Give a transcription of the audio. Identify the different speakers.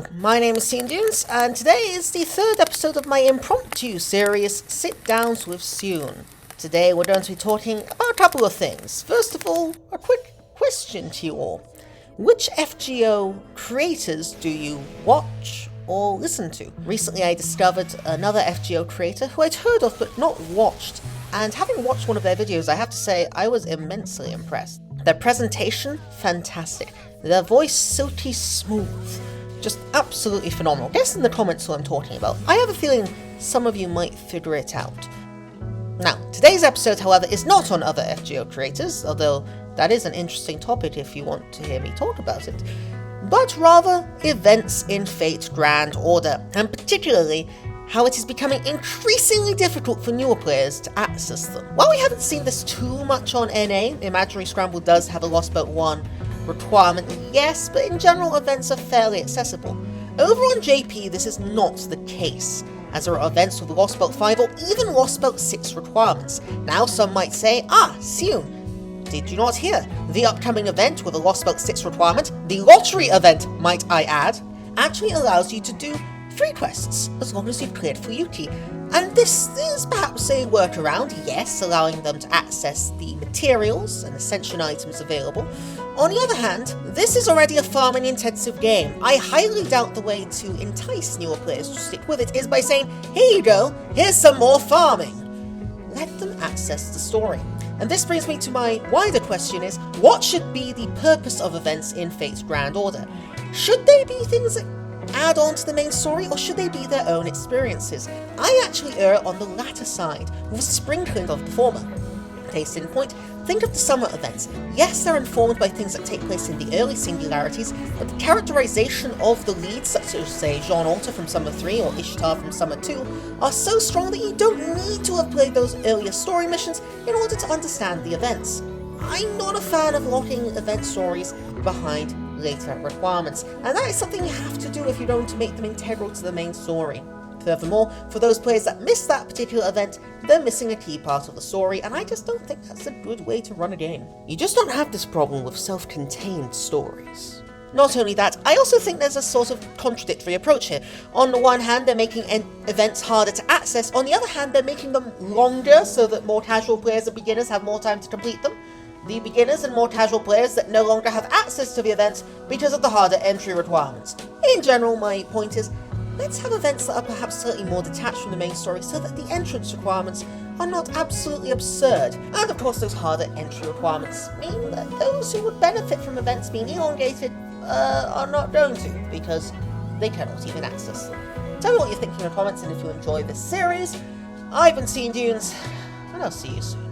Speaker 1: Hello, my name is Sitdowns, and today is the third episode of my impromptu series, Sitdowns with Sune. Today we're going to be talking about a couple of things. First of all, a quick question to you all. Which FGO creators do you watch or listen to? Recently I discovered another FGO creator who I'd heard of but not watched, and having watched one of their videos, I have to say I was immensely impressed. Their presentation, fantastic. Their voice, silky smooth. Just absolutely phenomenal. Guess in the comments who I'm talking about. I have a feeling some of you might figure it out. Now, today's episode, however, is not on other FGO creators, although that is an interesting topic if you want to hear me talk about it, but rather events in Fate's Grand Order, and particularly how it is becoming increasingly difficult for newer players to access them. While we haven't seen this too much on NA, Imaginary Scramble does have a Lost Belt 1 requirement, yes, but in general events are fairly accessible. Over on JP this is not the case, as there are events with Lost Belt 5 or even Lost Belt 6 requirements. Now some might say, Sune, did you not hear? The upcoming event with a Lost Belt 6 requirement, the lottery event might I add, actually allows you to do 3 quests, as long as you've cleared for Yuki. And this is perhaps a workaround, yes, allowing them to access the materials and ascension items available. On the other hand, this is already a farming intensive game. I highly doubt the way to entice newer players to stick with it is by saying, here you go, here's some more farming. Let them access the story. And this brings me to my wider question is, what should be the purpose of events in Fate's Grand Order? Should they be things that add on to the main story, or should they be their own experiences? I actually err on the latter side, with a sprinkling of the former. Case in point, think of the summer events. Yes, they're informed by things that take place in the early singularities, but the characterization of the leads, such as, say, Jean Alter from Summer 3 or Ishtar from Summer 2, are so strong that you don't need to have played those earlier story missions in order to understand the events. I'm not a fan of locking event stories behind later requirements, and that is something you have to do if you're going to make them integral to the main story. Furthermore, for those players that miss that particular event, they're missing a key part of the story, and I just don't think that's a good way to run a game. You just don't have this problem with self-contained stories. Not only that, I also think there's a sort of contradictory approach here. On the one hand, they're making events harder to access, on the other hand, they're making them longer so that more casual players and beginners have more time to complete them. The beginners and more casual players that no longer have access to the events because of the harder entry requirements. In general, my point is, let's have events that are perhaps slightly more detached from the main story so that the entrance requirements are not absolutely absurd. And of course those harder entry requirements mean that those who would benefit from events being elongated are not going to, because they cannot even access them. Tell me what you think in the comments, and if you enjoy this series. I've been Sitdowns, and I'll see you soon.